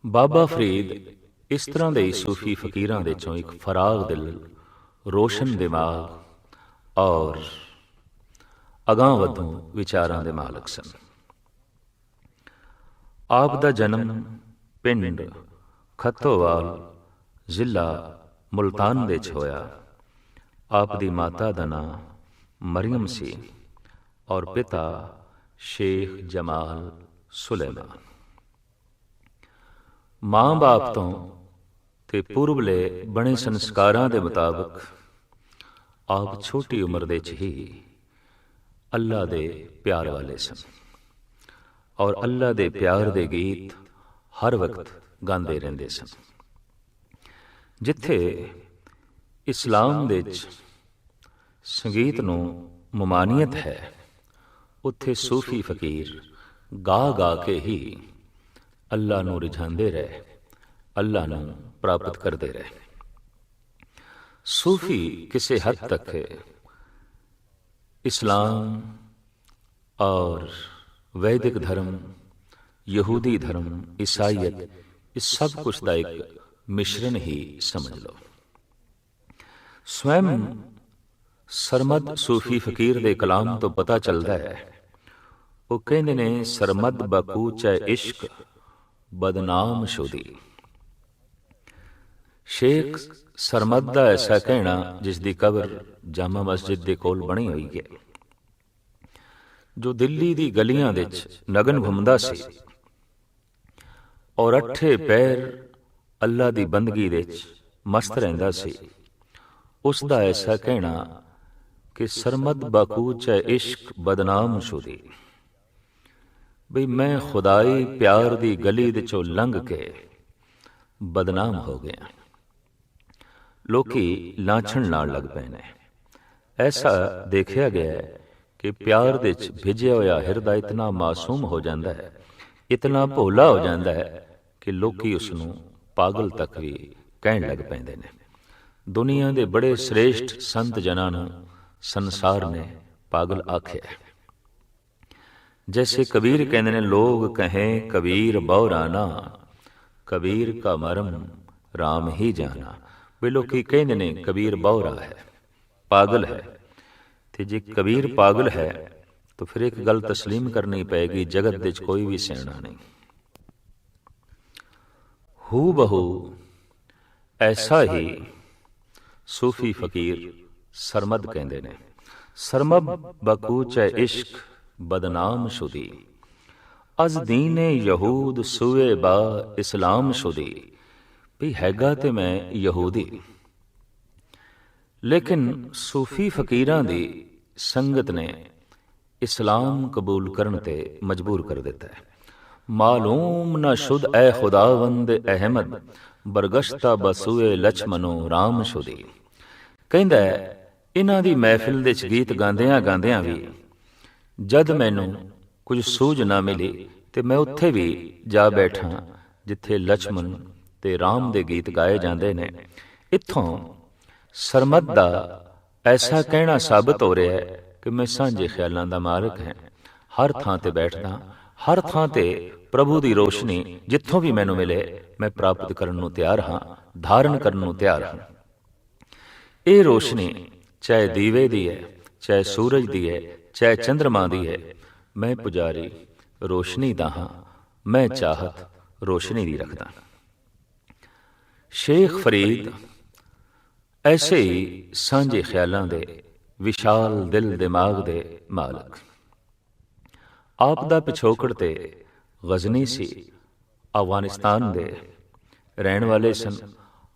ਬਾਬਾ ਫਰੀਦ ਇਸ ਤਰ੍ਹਾਂ ਦੇ ਸੂਫੀ ਫਕੀਰਾਂ ਦੇ ਚੋਂ ਇੱਕ ਫਰਾਗ ਦਿਲ, ਰੋਸ਼ਨ ਦਿਮਾਗ ਔਰ ਅਗਾਂਹ ਵਧੂ ਵਿਚਾਰਾਂ ਦੇ ਮਾਲਕ ਸਨ। ਆਪ ਦਾ ਜਨਮ ਪਿੰਡ ਖੱਤੋਵਾਲ, ਜ਼ਿਲ੍ਹਾ ਮੁਲਤਾਨ ਦੇ 'ਚ ਹੋਇਆ। ਆਪ ਦੀ ਮਾਤਾ ਦਾ ਨਾਂ ਮਰੀਅਮ ਸੀ ਔਰ ਪਿਤਾ ਸ਼ੇਖ ਜਮਾਲ ਸੁਲੇਮਾਨ। ਮਾਂ ਬਾਪ ਤੋਂ ਤੇ ਪੂਰਬਲੇ ਬਣੇ ਸੰਸਕਾਰਾਂ ਦੇ ਮੁਤਾਬਕ ਆਪ ਛੋਟੀ ਉਮਰ ਦੇ 'ਚ ਹੀ ਅੱਲਾ ਦੇ ਪਿਆਰ ਵਾਲੇ ਸਨ ਔਰ ਅੱਲਾ ਦੇ ਪਿਆਰ ਦੇ ਗੀਤ ਹਰ ਵਕਤ ਗਾਉਂਦੇ ਰਹਿੰਦੇ ਸਨ। ਜਿੱਥੇ ਇਸਲਾਮ ਦੇ 'ਚ ਸੰਗੀਤ ਨੂੰ ਮਮਾਨੀਅਤ ਹੈ, ਉੱਥੇ ਸੂਫੀ ਫਕੀਰ ਗਾ ਗਾ ਕੇ ਹੀ ਅੱਲਾ ਨੂੰ ਰਿਝਾਉਂਦੇ ਰਹੇ, ਅੱਲਾ ਨੂੰ ਪ੍ਰਾਪਤ ਕਰਦੇ ਰਹੇ। ਸੂਫੀ ਕਿਸੇ ਹੱਦ ਤੱਕ ਇਸਲਾਮ ਔਰ ਵੈਦਿਕ ਧਰਮ, ਯਹੂਦੀ ਧਰਮ, ਈਸਾਈਅਤ, ਇਸ ਸਭ ਕੁਛ ਦਾ ਇੱਕ ਮਿਸ਼ਰਨ ਹੀ ਸਮਝ ਲਓ। ਸਵੈਮ ਸਰਮਦ ਸੂਫੀ ਫਕੀਰ ਦੇ ਕਲਾਮ ਤੋਂ ਪਤਾ ਚੱਲਦਾ ਹੈ। ਉਹ ਕਹਿੰਦੇ ਨੇ, ਸਰਮਦ ਬਕੂਚ ਇਸ਼ਕ ਬਦਨਾਮ ਸ਼ੁਦੀ। ਸ਼ੇਖ ਸਰਮਦ ਦਾ ਐਸਾ ਕਹਿਣਾ, ਜਿਸ ਦੀ ਕਬਰ ਜਾਮਾ ਮਸਜਿਦ ਦੇ ਕੋਲ ਬਣੀ ਹੋਈ ਹੈ, ਜੋ ਦਿੱਲੀ ਦੀ ਗਲੀਆਂ ਵਿੱਚ ਨਗਨ ਘੁੰਮਦਾ ਸੀ ਔਰ ਅੱਠੇ ਪੈਰ ਅੱਲਾ ਦੀ ਬੰਦਗੀ ਵਿੱਚ ਮਸਤ ਰਹਿੰਦਾ ਸੀ, ਉਸ ਦਾ ਐਸਾ ਕਹਿਣਾ ਕਿ ਸਰਮਦ ਬਕੂਚ ਇਸ਼ਕ ਬਦਨਾਮ ਸ਼ੁਦੀ, ਬਈ ਮੈਂ ਖੁਦਾਈ ਪਿਆਰ ਦੀ ਗਲੀ ਦੇ ਚੋਂ ਲੰਘ ਕੇ ਬਦਨਾਮ ਹੋ ਗਿਆ। ਲੋਕੀ ਲਾਂਛਣ ਨਾਲ ਲੱਗ ਪਏ ਨੇ। ਐਸਾ ਦੇਖਿਆ ਗਿਆ ਕਿ ਪਿਆਰ ਦੇ 'ਚ ਭਿੱਜਿਆ ਹੋਇਆ ਹਿਰਦਾ ਇਤਨਾ ਮਾਸੂਮ ਹੋ ਜਾਂਦਾ ਹੈ, ਇਤਨਾ ਭੋਲਾ ਹੋ ਜਾਂਦਾ ਹੈ ਕਿ ਲੋਕੀ ਉਸ ਨੂੰ ਪਾਗਲ ਤੱਕ ਵੀ ਕਹਿਣ ਲੱਗ ਪੈਂਦੇ ਨੇ। ਦੁਨੀਆ ਦੇ ਬੜੇ ਸ੍ਰੇਸ਼ਟ ਸੰਤ ਜਨਾਂ ਨੂੰ ਸੰਸਾਰ ਨੇ ਪਾਗਲ ਆਖਿਆ। ਜੈਸੇ ਕਬੀਰ ਕਹਿੰਦੇ ਨੇ, ਲੋਗ ਕਹੇ ਕਬੀਰ ਬਹੁਰਾਨਾ, ਕਬੀਰ ਕਾ ਮਰਮ ਰਾਮ ਹੀ ਜਾਨਾ। ਵੀ ਲੋਕੀ ਕਹਿੰਦੇ ਨੇ ਕਬੀਰ ਬਹੁਰਾ ਹੈ, ਪਾਗਲ ਹੈ। ਤੇ ਜੇ ਕਬੀਰ ਪਾਗਲ ਹੈ ਤਾਂ ਫਿਰ ਇੱਕ ਗੱਲ ਤਸਲੀਮ ਕਰਨੀ ਪਏਗੀ, ਜਗਤ ਦੇ 'ਚ ਕੋਈ ਵੀ ਸਿਆਣਾ ਨਹੀਂ। ਹੂ ਬਹੂ ਐਸਾ ਹੀ ਸੂਫੀ ਫਕੀਰ ਸਰਮਦ ਕਹਿੰਦੇ ਨੇ। ਸਰਮਦ ਬਕੂਚ ਇਸ਼ਕ ਬਦਨਾਮ ਸ਼ੁਦੀ, ਅਜ਼ ਦੀਨੇ ਯਹੂਦ ਸੂਏ ਬਾ ਇਸਲਾਮ ਸ਼ੁਦੀ। ਵੀ ਹੈਗਾ ਤੇ ਮੈਂ ਯਹੂਦੀ, ਲੇਕਿਨ ਸੂਫੀ ਫਕੀਰਾਂ ਦੀ ਸੰਗਤ ਨੇ ਇਸਲਾਮ ਕਬੂਲ ਕਰਨ ਤੇ ਮਜਬੂਰ ਕਰ ਦਿੱਤਾ ਹੈ। ਮਾਲੂਮ ਨਾ ਸ਼ੁਦ ਐ ਖੁਦਾਵੰਦ ਅਹਿਮਦ, ਬਰਗਸ਼ਤਾ ਬਸੂਏ ਲਛਮਨੋ ਰਾਮ ਸ਼ੁਦੀ। ਕਹਿੰਦਾ ਇਹਨਾਂ ਦੀ ਮਹਿਫਿਲ ਦੇ 'ਚ ਗੀਤ ਗਾਉਂਦਿਆਂ ਗਾਉਂਦਿਆਂ ਵੀ ਜਦ ਮੈਨੂੰ ਕੁਝ ਸੂਝ ਨਾ ਮਿਲੀ ਤੇ ਮੈਂ ਉੱਥੇ ਵੀ ਜਾ ਬੈਠਾ ਜਿੱਥੇ ਲਛਮਨ ਤੇ ਰਾਮ ਦੇ ਗੀਤ ਗਾਏ ਜਾਂਦੇ ਨੇ। ਇੱਥੋਂ ਸਰਮਦ ਦਾ ਐਸਾ ਕਹਿਣਾ ਸਾਬਤ ਹੋ ਰਿਹਾ ਹੈ ਕਿ ਮੈਂ ਸਾਂਝੇ ਖਿਆਲਾਂ ਦਾ ਮਾਲਕ ਹਾਂ। ਹਰ ਥਾਂ ਤੇ ਬੈਠਦਾ, ਹਰ ਥਾਂ ਤੇ ਪ੍ਰਭੂ ਦੀ ਰੋਸ਼ਨੀ ਜਿੱਥੋਂ ਵੀ ਮੈਨੂੰ ਮਿਲੇ ਮੈਂ ਪ੍ਰਾਪਤ ਕਰਨ ਨੂੰ ਤਿਆਰ ਹਾਂ, ਧਾਰਨ ਕਰਨ ਨੂੰ ਤਿਆਰ ਹਾਂ। ਇਹ ਰੋਸ਼ਨੀ ਚਾਹੇ ਦੀਵੇ ਦੀ ਹੈ, ਚਾਹੇ ਸੂਰਜ ਦੀ ਹੈ, ਚਾਹੇ ਚੰਦਰਮਾ ਦੀ ਹੈ, ਮੈਂ ਪੁਜਾਰੀ ਰੋਸ਼ਨੀ ਦਾ ਹਾਂ, ਮੈਂ ਚਾਹਤ ਰੋਸ਼ਨੀ ਦੀ ਰੱਖਦਾ। ਸ਼ੇਖ ਫਰੀਦ ਐਸੇ ਹੀ ਸਾਂਝੇ ਖਿਆਲਾਂ ਦੇ ਵਿਸ਼ਾਲ ਦਿਲ ਦਿਮਾਗ ਦੇ ਮਾਲਕ। ਆਪ ਦਾ ਪਿਛੋਕੜ ਤੇ ਗਜ਼ਨੀ ਸੀ, ਅਫਗਾਨਿਸਤਾਨ ਦੇ ਰਹਿਣ ਵਾਲੇ ਸਨ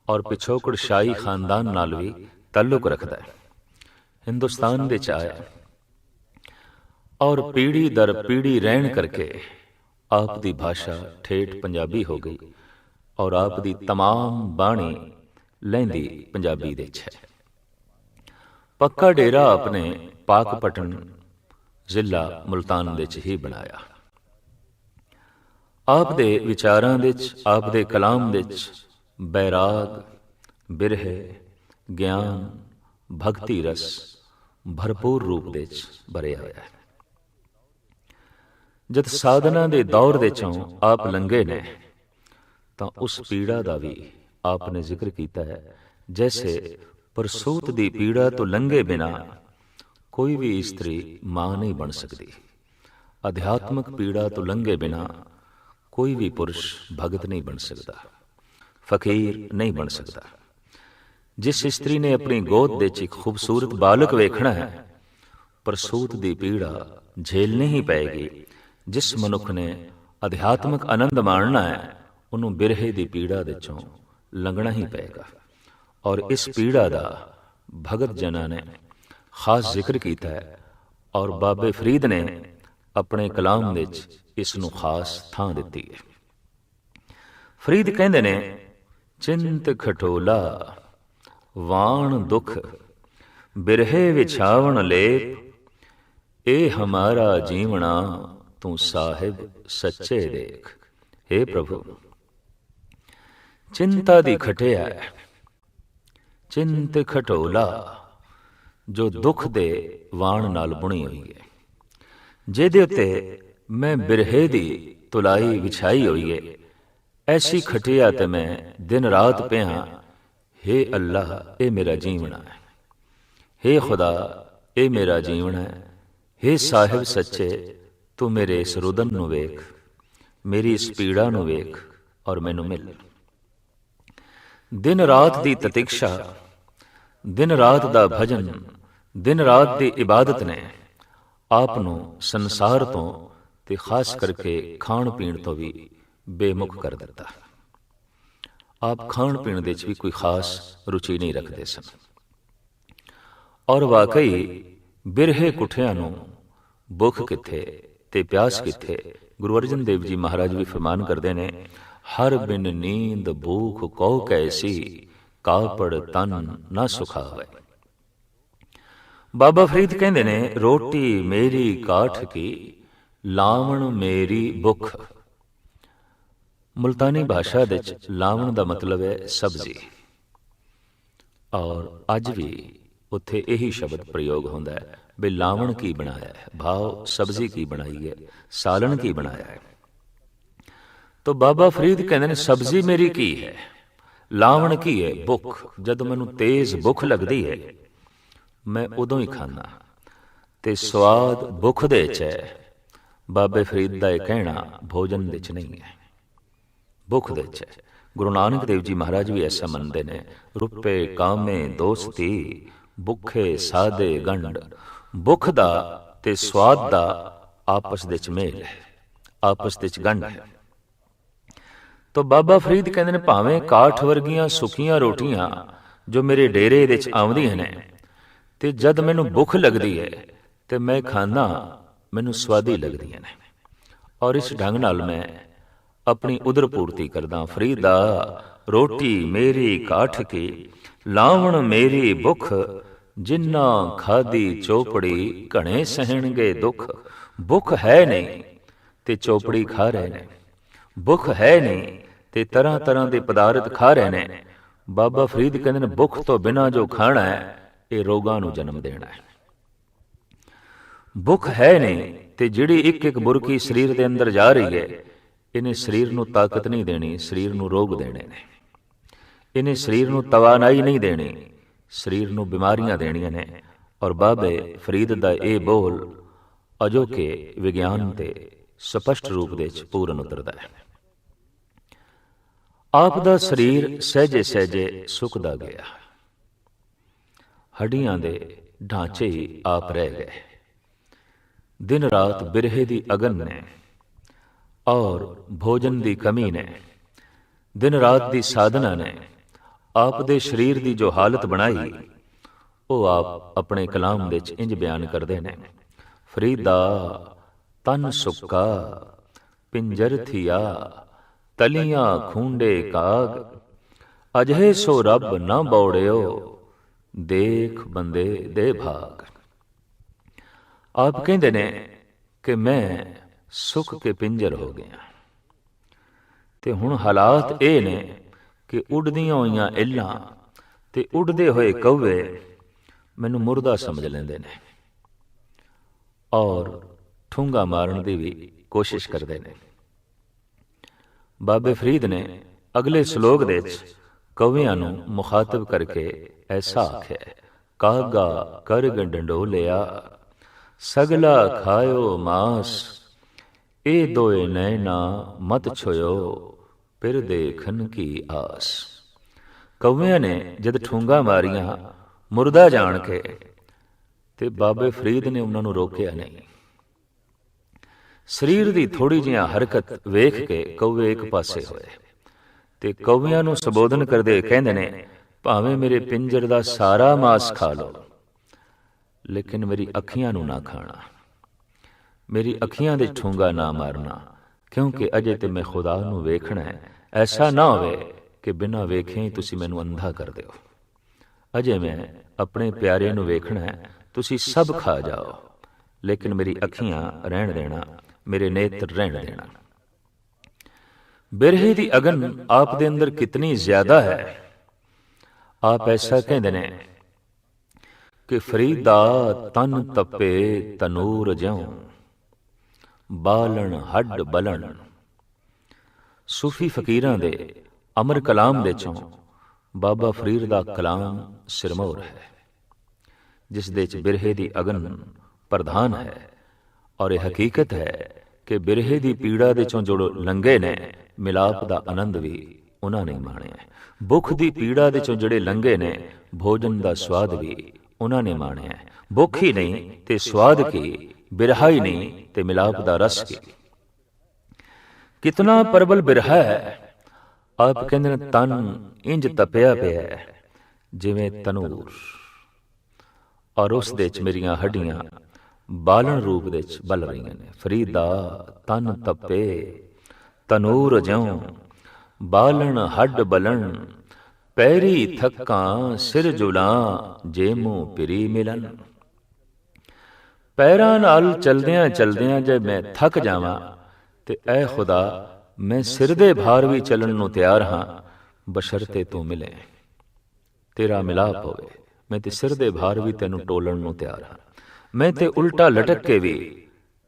ਔਰ ਪਿਛੋਕੜ ਸ਼ਾਹੀ ਖਾਨਦਾਨ ਨਾਲ ਵੀ ਤਾਲੁਕ ਰੱਖਦਾ ਹੈ। ਹਿੰਦੁਸਤਾਨ ਦੇ 'ਚ ਆਇਆ ਔਰ ਪੀੜੀ ਦਰ ਪੀੜੀ ਰਹਿਣ ਕਰਕੇ ਆਪ ਦੀ ਭਾਸ਼ਾ ਠੇਠ ਪੰਜਾਬੀ ਹੋ ਗਈ ਔਰ ਆਪ ਦੀ ਤਮਾਮ ਬਾਣੀ ਲਹਿੰਦੀ ਪੰਜਾਬੀ ਦੇ 'ਚ ਹੈ। ਪੱਕਾ ਡੇਰਾ ਆਪਣੇ ਪਾਕਪਟਨ ਜ਼ਿਲ੍ਹਾ ਮੁਲਤਾਨ ਦੇ 'ਚ ਹੀ ਬਣਾਇਆ। ਆਪ ਦੇ ਵਿਚਾਰਾਂ ਦੇ 'ਚ, ਆਪ ਦੇ ਕਲਾਮ ਦੇ 'ਚ ਬੈਰਾਗ, ਬਿਰਹੇ, ਗਿਆਨ, ਭਗਤੀ ਰਸ ਭਰਪੂਰ ਰੂਪ ਦੇ 'ਚ ਭਰਿਆ ਹੋਇਆ ਹੈ। ਜਦ ਸਾਧਨਾ ਦੇ ਦੌਰ ਦੇ ਚੋਂ ਆਪ ਲੰਘੇ ਨੇ ਤਾਂ ਉਸ ਪੀੜਾ ਦਾ ਵੀ ਆਪ ਨੇ ਜ਼ਿਕਰ ਕੀਤਾ ਹੈ। ਜੈਸੇ ਪ੍ਰਸੂਤ ਦੀ ਪੀੜਾ ਤੋਂ ਲੰਘੇ ਬਿਨਾ ਕੋਈ ਵੀ ਇਸਤਰੀ ਮਾਂ ਨਹੀਂ ਬਣ ਸਕਦੀ, ਅਧਿਆਤਮਕ ਪੀੜਾ ਤੋਂ ਲੰਘੇ ਬਿਨਾ ਕੋਈ ਵੀ ਪੁਰਸ਼ ਭਗਤ ਨਹੀਂ ਬਣ ਸਕਦਾ, ਫਕੀਰ ਨਹੀਂ ਬਣ ਸਕਦਾ। ਜਿਸ ਇਸਤਰੀ ਨੇ ਆਪਣੀ ਗੋਦ ਦੇ 'ਚ ਇੱਕ ਖੂਬਸੂਰਤ ਬਾਲਕ ਵੇਖਣਾ ਹੈ, ਪ੍ਰਸੂਤ ਦੀ ਪੀੜਾ ਝੇਲਣੀ ਹੀ ਪਏਗੀ। ਜਿਸ ਮਨੁੱਖ ਨੇ ਅਧਿਆਤਮਕ ਆਨੰਦ ਮਾਣਨਾ ਹੈ, ਉਹਨੂੰ ਬਿਰਹੇ ਦੀ ਪੀੜਾ ਦੇ ਚੋਂ ਲੰਘਣਾ ਹੀ ਪਏਗਾ। ਔਰ ਇਸ ਪੀੜਾ ਦਾ ਭਗਤ ਜਨਾਂ ਨੇ ਖਾਸ ਜ਼ਿਕਰ ਕੀਤਾ ਹੈ, ਔਰ ਬਾਬੇ ਫਰੀਦ ਨੇ ਆਪਣੇ ਕਲਾਮ ਵਿੱਚ ਇਸ ਨੂੰ ਖਾਸ ਥਾਂ ਦਿੱਤੀ ਹੈ। ਫਰੀਦ ਕਹਿੰਦੇ ਨੇ, ਚਿੰਤ ਖਟੋਲਾ ਵਾਣ ਦੁਖ ਬਿਰਹੇ ਵਿਛਾਵਣ ਲੇਪ, ਇਹ ਹਮਾਰਾ ਜੀਵਣਾ ਤੂੰ ਸਾਹਿਬ ਸੱਚੇ ਦੇਖ। हे ਪ੍ਰਭੂ, ਚਿੰਤਾ ਦੀ ਖਟਿਆ, ਚਿੰਤ ਖਟੋਲਾ ਜੋ ਦੁੱਖ ਦੇ ਵਾਣ ਨਾਲ ਬੁਣੀ ਹੋਈ ਹੈ, ਜਿਹਦੇ ਉੱਤੇ ਮੈਂ ਬਿਰਹੇ ਦੀ ਤੁਲਾਈ ਵਿਛਾਈ ਹੋਈ ਹੈ, ਐਸੀ ਖਟਿਆ ਤੇ ਮੈਂ ਦਿਨ ਰਾਤ ਪਿਆ। हे ਅੱਲਾਹ, ਇਹ ਮੇਰਾ ਜੀਵਣਾ ਹੈ। हे ਖੁਦਾ, ਇਹ ਮੇਰਾ ਜੀਵਣਾ ਹੈ। हे ਸਾਹਿਬ ਸੱਚੇ, ਤੂੰ ਮੇਰੇ ਇਸ ਰੁਦਨ ਨੂੰ ਵੇਖ, ਮੇਰੀ ਇਸ ਪੀੜਾ ਨੂੰ ਵੇਖ ਔਰ ਮੈਨੂੰ ਮਿਲ। ਦਿਨ ਰਾਤ ਦੀ ਤਤਿਕਸ਼ਾ, ਦਿਨ ਰਾਤ ਦਾ ਭਜਨ, ਦਿਨ ਰਾਤ ਦੀ ਇਬਾਦਤ ਨੇ ਆਪ ਨੂੰ ਸੰਸਾਰ ਤੋਂ ਤੇ ਖਾਸ ਕਰਕੇ ਖਾਣ ਪੀਣ ਤੋਂ ਵੀ ਬੇਮੁਖ ਕਰ ਦਿੱਤਾ। ਆਪ ਖਾਣ ਪੀਣ ਦੇ ਵਿੱਚ ਵੀ ਕੋਈ ਖਾਸ ਰੁਚੀ ਨਹੀਂ ਰੱਖਦੇ ਸਨ। ਔਰ ਵਾਕਈ ਬਿਰਹੇ ਕੁੱਠਿਆਂ ਨੂੰ ਭੁੱਖ ਕਿੱਥੇ ਤੇ ਪਿਆਸ ਕਿੱਥੇ। ਗੁਰੂ ਅਰਜਨ ਦੇਵ ਜੀ ਮਹਾਰਾਜ ਵੀ ਫਰਮਾਨ ਕਰਦੇ ਨੇ, ਹਰ ਬਿਨ ਨੀਂਦ ਭੂਖ ਕਉ ਕੈਸੀ, ਕਾਪੜ ਤਨ ਨਾ ਸੁਖਾਵੇ। ਬਾਬਾ ਫਰੀਦ ਕਹਿੰਦੇ ਨੇ, ਰੋਟੀ ਮੇਰੀ ਕਾਠ ਕੀ, ਲਾਵਣ ਮੇਰੀ ਭੁੱਖ। ਮੁਲਤਾਨੀ ਭਾਸ਼ਾ ਦੇ ਵਿੱਚ ਲਾਵਣ ਦਾ ਮਤਲਬ ਹੈ ਸਬਜ਼ੀ, ਔਰ ਅੱਜ ਵੀ ਉੱਥੇ ਇਹੀ ਸ਼ਬਦ ਪ੍ਰਯੋਗ ਹੁੰਦਾ ਹੈ ਵੀ ਲਾਵਣ ਕੀ ਬਣਾਇਆ ਹੈ, ਭਾਵ ਸਬਜ਼ੀ ਕੀ ਬਣਾਈ ਹੈ, ਸਾਲਣ ਕੀ ਬਣਾਇਆ ਹੈ। ਤੋ ਬਾਬਾ ਫਰੀਦ ਕਹਿੰਦੇ ਨੇ, ਸਬਜ਼ੀ ਮੇਰੀ ਕੀ ਹੈ, ਲਾਵਣ ਕੀ ਹੈ, ਭੁੱਖ। ਜਦੋਂ ਮੈਨੂੰ ਤੇਜ਼ ਭੁੱਖ ਲੱਗਦੀ ਹੈ, ਮੈਂ ਉਦੋਂ ਹੀ ਖਾਂਦਾ, ਤੇ ਸਵਾਦ ਭੁੱਖ ਦੇ 'ਚ ਹੈ। ਬਾਬੇ ਫਰੀਦ ਦਾ ਇਹ ਕਹਿਣਾ ਭੋਜਨ ਦੇ 'ਚ ਨਹੀਂ ਹੈ, ਭੁੱਖ ਦੇ 'ਚ ਹੈ। ਗੁਰੂ ਨਾਨਕ ਦੇਵ ਜੀ ਮਹਾਰਾਜ ਵੀ ਐਸਾ ਮੰਨਦੇ ਨੇ, ਰੁਪਏ ਕਾਮੇ ਦੋਸਤੀ, ਭੁੱਖੇ ਸਾਦੇ ਗੰਢ। ਭੁੱਖ ਦਾ ਤੇ ਸਵਾਦ ਦਾ ਆਪਸ ਦੇ 'ਚ ਮੇਲ ਹੈ, ਆਪਸ ਦੇ 'ਚ ਗੰਢ ਹੈ। ਤੋ ਬਾਬਾ ਫਰੀਦ ਕਹਿੰਦੇ ਨੇ, ਭਾਵੇਂ ਕਾਠ ਵਰਗੀਆਂ ਸੁੱਕੀਆਂ ਰੋਟੀਆਂ ਜੋ ਮੇਰੇ ਡੇਰੇ ਦੇ 'ਚ ਆਉਂਦੀਆਂ ਨੇ, ਤੇ ਜਦ ਮੈਨੂੰ ਭੁੱਖ ਲੱਗਦੀ ਹੈ ਤੇ ਮੈਂ ਖਾਂਦਾ, ਮੈਨੂੰ ਸਵਾਦੀ ਲੱਗਦੀਆਂ ਨੇ, ਔਰ ਇਸ ਢੰਗ ਨਾਲ ਮੈਂ ਆਪਣੀ ਉਦਰ ਪੂਰਤੀ ਕਰਦਾ। ਫਰੀਦਾ ਰੋਟੀ ਮੇਰੀ ਕਾਠ ਕੀ, ਲਾਵਣ ਮੇਰੀ ਭੁੱਖ, ਜਿੰਨਾ ਖਾਦੀ ਚੋਪੜੀ ਘਣੇ ਸਹਿਣਗੇ ਦੁੱਖ। ਭੁੱਖ ਹੈ ਨਹੀਂ ਤੇ ਚੋਪੜੀ ਖਾ ਰਹੇ ਨੇ, ਭੁੱਖ ਹੈ ਨਹੀਂ ਤੇ ਤਰ੍ਹਾਂ ਤਰ੍ਹਾਂ ਦੇ ਪਦਾਰਥ ਖਾ ਰਹੇ ਨੇ। ਬਾਬਾ ਫਰੀਦ ਕਹਿੰਦੇ ਨੇ, ਭੁੱਖ ਤੋਂ ਬਿਨਾਂ ਜੋ ਖਾਣਾ ਹੈ, ਇਹ ਰੋਗਾਂ ਨੂੰ ਜਨਮ ਦੇਣਾ ਹੈ। ਭੁੱਖ ਹੈ ਨਹੀਂ ਤੇ ਜਿਹੜੀ ਇੱਕ ਇੱਕ ਬੁਰਕੀ ਸਰੀਰ ਦੇ ਅੰਦਰ ਜਾ ਰਹੀ ਹੈ, ਇਹਨੇ ਸਰੀਰ ਨੂੰ ਤਾਕਤ ਨਹੀਂ ਦੇਣੀ, ਸਰੀਰ ਨੂੰ ਰੋਗ ਦੇਣੇ ਨੇ। ਇਹਨੇ ਸਰੀਰ ਨੂੰ ਤਵਾਨਾਈ ਨਹੀਂ ਦੇਣੀ, ਸਰੀਰ ਨੂੰ ਬਿਮਾਰੀਆਂ ਦੇਣੀਆਂ ਨੇ। ਔਰ ਬਾਬੇ ਫਰੀਦ ਦਾ ਇਹ ਬੋਲ ਅਜੋਕੇ ਵਿਗਿਆਨ ਤੇ ਸਪਸ਼ਟ ਰੂਪ ਦੇ ਵਿੱਚ ਪੂਰਨ ਉਤਰਦਾ ਹੈ। ਆਪ ਦਾ ਸਰੀਰ ਸਹਿਜੇ ਸਹਿਜੇ ਸੁੱਕਦਾ ਗਿਆ, ਹੱਡੀਆਂ ਦੇ ਢਾਂਚੇ ਹੀ ਆਪ ਰਹਿ ਗਏ। ਦਿਨ ਰਾਤ ਬਿਰਹੇ ਦੀ ਅਗਨ ਨੇ ਔਰ ਭੋਜਨ ਦੀ ਕਮੀ ਨੇ, ਦਿਨ ਰਾਤ ਦੀ ਸਾਧਨਾ ਨੇ ਆਪ ਦੇ ਸਰੀਰ ਦੀ ਜੋ ਹਾਲਤ ਬਣਾਈ, ਉਹ ਆਪ ਆਪਣੇ ਕਲਾਮ ਵਿੱਚ ਇੰਜ ਬਿਆਨ ਕਰਦੇ ਨੇ। ਫਰੀਦਾ ਤਨ ਸੁੱਕਾ ਪਿੰਜਰ ਥੀਆ, ਤਲੀਆਂ ਖੂੰਡੇ ਕਾਗ, ਅਜੇ ਸੋ ਰੱਬ ਨਾ ਬੌੜਿਓ, ਦੇਖ ਬੰਦੇ ਦੇ ਭਾਗ। ਆਪ ਕਹਿੰਦੇ ਨੇ ਕਿ ਮੈਂ ਸੁੱਕ ਕੇ ਪਿੰਜਰ ਹੋ ਗਿਆ, ਤੇ ਹੁਣ ਹਾਲਾਤ ਇਹ ਨੇ ਕਿ ਉੱਡਦੀਆਂ ਹੋਈਆਂ ਇੱਲਾਂ ਤੇ ਉੱਡਦੇ ਹੋਏ ਕੌਵੇ ਮੈਨੂੰ ਮੁਰਦਾ ਸਮਝ ਲੈਂਦੇ ਨੇ, ਔਰ ਠੂੰਗਾ ਮਾਰਨ ਦੀ ਵੀ ਕੋਸ਼ਿਸ਼ ਕਰਦੇ ਨੇ। ਬਾਬੇ ਫਰੀਦ ਨੇ ਅਗਲੇ ਸ਼ਲੋਕ ਦੇ ਵਿੱਚ ਕਵੀਆਂ ਨੂੰ ਮੁਖਾਤਬ ਕਰਕੇ ਐਸਾ ਆਖਿਆ, ਕਾਗਾ ਕਰਗ ਡੰਡੋਲਿਆ ਸਗਲਾ ਖਾਇਓ ਮਾਸ, ਇਹ ਦੋਏ ਨੈਣਾ ਮਤ ਛੋਇਓ ਫਿਰ ਦੇਖਣ ਕੀ ਆਸ। ਕਵੀਆਂ ਨੇ ਜਦ ਠੂੰਗਾ ਮਾਰੀਆਂ ਮੁਰਦਾ ਜਾਣ ਕੇ, ਤੇ ਬਾਬੇ ਫਰੀਦ ਨੇ ਉਹਨਾਂ ਨੂੰ ਰੋਕਿਆ ਨਹੀਂ। ਸਰੀਰ ਦੀ ਥੋੜੀ ਜਿਹੀ ਹਰਕਤ ਵੇਖ ਕੇ ਕੌਵੇ ਇੱਕ ਪਾਸੇ ਹੋਏ, ਤੇ ਕੌਵਿਆਂ ਨੂੰ ਸੰਬੋਧਨ ਕਰਦੇ ਕਹਿੰਦੇ ਨੇ, ਭਾਵੇਂ ਮੇਰੇ ਪਿੰਜਰ ਦਾ ਸਾਰਾ ਮਾਸ ਖਾ ਲਓ, ਲੇਕਿਨ ਮੇਰੀ ਅੱਖੀਆਂ ਨੂੰ ਨਾ ਖਾਣਾ, ਮੇਰੀ ਅੱਖੀਆਂ ਦੇ ਠੂੰਗਾ ਨਾ ਮਾਰਨਾ, ਕਿਉਂਕਿ ਅਜੇ ਤੇ ਮੈਂ ਖੁਦਾ ਨੂੰ ਵੇਖਣਾ ਹੈ। ਐਸਾ ਨਾ ਹੋਵੇ ਕਿ ਬਿਨਾਂ ਵੇਖੇ ਹੀ ਤੁਸੀਂ ਮੈਨੂੰ ਅੰਧਾ ਕਰ ਦਿਓ। ਅਜੇ ਮੈਂ ਆਪਣੇ ਪਿਆਰੇ ਨੂੰ ਵੇਖਣਾ ਹੈ, ਤੁਸੀਂ ਸਭ ਖਾ ਜਾਓ, ਲੇਕਿਨ ਮੇਰੀ ਅੱਖੀਆਂ ਰਹਿਣ ਦੇਣਾ, ਮੇਰੇ ਨੇਤਰ ਰਹਿਣ ਦੇਣਾ। ਬਿਰਹੇ ਦੀ ਅਗਨ ਆਪ ਦੇ ਅੰਦਰ ਕਿਤਨੀ ਜ਼ਿਆਦਾ ਹੈ। ਆਪ ਐਸਾ ਕਹਿੰਦੇ ਨੇ ਕਿ ਫਰੀਦਾ ਤਨ ਤਪੇ ਤਨੂਰ ਜਿਉ, ਬਾਲਣ ਹੱਡ ਬਲਣ। ਸੂਫੀ ਫਕੀਰਾਂ ਦੇ ਅਮਰ ਕਲਾਮ ਦੇ ਚੋਂ ਬਾਬਾ ਫਰੀਦ ਦਾ ਕਲਾਮ ਸਿਰਮੌਰ ਹੈ, ਜਿਸ ਦੇ ਚ ਬਿਰਹੇ ਦੀ ਅਗਨ ਪ੍ਰਧਾਨ ਹੈ। ਔਰ ਇਹ ਹਕੀਕਤ ਹੈ ਕਿ ਬਿਰਹੇ ਦੀ ਪੀੜਾ ਦੇ ਚੋਂ ਜੋ ਲੰਘੇ ਨੇ, ਮਿਲਾਪ ਦਾ ਆਨੰਦ ਵੀ ਉਹਨਾਂ ਨੇ ਮਾਣਿਆ। ਭੁੱਖ ਦੀ ਪੀੜਾ ਦੇ ਚੋਂ ਜਿਹੜੇ ਲੰਘੇ ਨੇ, ਭੋਜਨ ਦਾ ਸਵਾਦ ਵੀ ਉਹਨਾਂ ਨੇ ਮਾਣਿਆ। ਭੁੱਖ ਹੀ ਨਹੀਂ ਤੇ ਸਵਾਦ ਕੀ, ਬਿਰਹਾ ਹੀ ਨਹੀਂ ਤੇ ਮਿਲਾਪ ਦਾ ਰਸ ਕੀ। ਕਿਤਨਾ ਪ੍ਰਬਲ ਬਿਰਹਾ ਹੈ। ਆਪ ਕਹਿੰਦੇ ਨੇ, ਤਨ ਇੰਜ ਤਪਿਆ ਪਿਆ ਜਿਵੇਂ ਤਨੂਰ, ਔਰ ਉਸ ਦੇ ਚ ਮੇਰੀਆਂ ਹੱਡੀਆਂ ਬਾਲਣ ਰੂਪ ਦੇ ਚ ਬਲ ਰਹੀਆਂ ਨੇ। ਫਰੀਦਾ ਤਨ ਤਪੇ ਤਨੂਰ ਜਿਉ, ਬਾਲਣ ਹੱਡ ਬਲਣ। ਪੈਰੀ ਥੱਕਾਂ ਸਿਰ ਜੁਲਾਂ, ਜੇ ਮੂੰਹ ਪਿਰੀ ਮਿਲਣ। ਪੈਰਾਂ ਨਾਲ ਚਲਦਿਆਂ ਚਲਦਿਆਂ ਜੇ ਮੈਂ ਥੱਕ ਜਾਵਾਂ, ਤੇ ਐ ਖੁਦਾ ਮੈਂ ਸਿਰ ਦੇ ਭਾਰ ਵੀ ਚੱਲਣ ਨੂੰ ਤਿਆਰ ਹਾਂ, ਬਸ਼ਰਤੇ ਤੂੰ ਮਿਲੇ, ਤੇਰਾ ਮਿਲਾਪ ਹੋਵੇ। ਮੈਂ ਤੇ ਸਿਰ ਦੇ ਭਾਰ ਵੀ ਤੈਨੂੰ ਟੋਲਣ ਨੂੰ ਤਿਆਰ ਹਾਂ। ਮੈਂ ਤੇ ਉਲਟਾ ਲਟਕ ਕੇ ਵੀ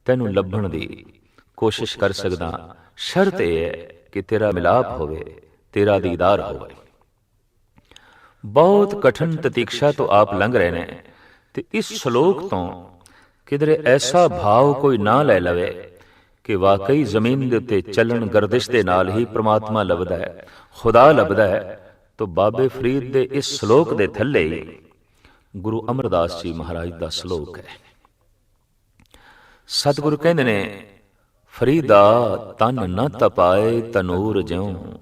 ਤੈਨੂੰ ਲੱਭਣ ਦੀ ਕੋਸ਼ਿਸ਼ ਕਰ ਸਕਦਾ। ਸ਼ਰਤ ਇਹ ਹੈ ਕਿ ਤੇਰਾ ਮਿਲਾਪ ਹੋਵੇ, ਤੇਰਾ ਦੀਦਾਰ ਹੋਵੇ। ਬਹੁਤ ਕਠਿਨ ਤਤੀਕਸ਼ਾ ਤੋਂ ਆਪ ਲੰਘ ਰਹੇ ਨੇ, ਤੇ ਇਸ ਸ਼ਲੋਕ ਤੋਂ ਕਿਧਰੇ ਐਸਾ ਭਾਵ ਕੋਈ ਨਾ ਲੈ ਲਵੇ ਕਿ ਵਾਕਈ ਜ਼ਮੀਨ ਦੇ ਉੱਤੇ ਚੱਲਣ ਗਰਦਿਸ਼ ਦੇ ਨਾਲ ਹੀ ਪ੍ਰਮਾਤਮਾ ਲੱਭਦਾ ਹੈ, ਖੁਦਾ ਲੱਭਦਾ ਹੈ। ਤਾਂ ਬਾਬੇ ਫਰੀਦ ਦੇ ਇਸ ਸ਼ਲੋਕ ਦੇ ਥੱਲੇ ਹੀ ਗੁਰੂ ਅਮਰਦਾਸ ਜੀ ਮਹਾਰਾਜ ਦਾ ਸ਼ਲੋਕ ਹੈ। ਸਤਿਗੁਰੂ ਕਹਿੰਦੇ ਨੇ, ਫਰੀਦਾ ਤਨ ਨ ਤਪਾਏ ਤਨੂਰ ਜਿਉ,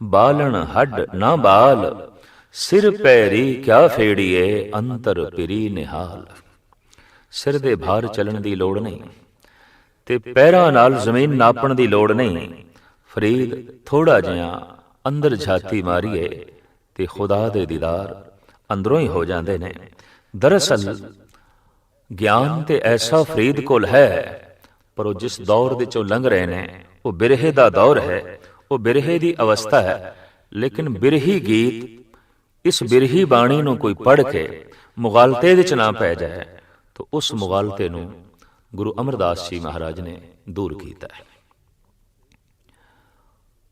ਬਾਲਣ ਹੱਡ ਨਾ ਬਾਲ। ਸਿਰ ਪੈਰੀ ਕਿਆ ਫੇੜੀਏ, ਅੰਤਰ ਪਿਰੀ ਨਿਹਾਲ। ਸਿਰ ਦੇ ਭਾਰ ਚੱਲਣ ਦੀ ਲੋੜ ਨਹੀਂ, ਤੇ ਪੈਰਾਂ ਨਾਲ ਜ਼ਮੀਨ ਨਾਪਣ ਦੀ ਲੋੜ ਨਹੀਂ। ਫਰੀਦ ਥੋੜਾ ਜਿਹਾ ਅੰਦਰ ਝਾਤੀ ਮਾਰੀਏ ਤੇ ਖੁਦਾ ਦੇ ਦੀਦਾਰ ਅੰਦਰੋਂ ਹੀ ਹੋ ਜਾਂਦੇ ਨੇ। ਦਰਅਸਲ ਗਿਆਨ ਤੇ ਐਸਾ ਫਰੀਦ ਕੋਲ ਹੈ, ਪਰ ਉਹ ਜਿਸ ਦੌਰ ਦੇ ਚੋਂ ਲੰਘ ਰਹੇ ਨੇ, ਉਹ ਬਿਰਹੇ ਦਾ ਦੌਰ ਹੈ, ਉਹ ਬਿਰਹੇ ਦੀ ਅਵਸਥਾ ਹੈ। ਲੇਕਿਨ ਬਿਰਹੀ ਗੀਤ, ਇਸ ਬਿਰਹੀ ਬਾਣੀ ਨੂੰ ਕੋਈ ਪੜ੍ਹ ਕੇ ਮੁਗਾਲਤੇ ਵਿੱਚ ਨਾ ਪੈ ਜਾਏ, ਤਾਂ ਉਸ ਮੁਗਾਲਤੇ ਨੂੰ ਗੁਰੂ ਅਮਰਦਾਸ ਜੀ ਮਹਾਰਾਜ ਨੇ ਦੂਰ ਕੀਤਾ ਹੈ।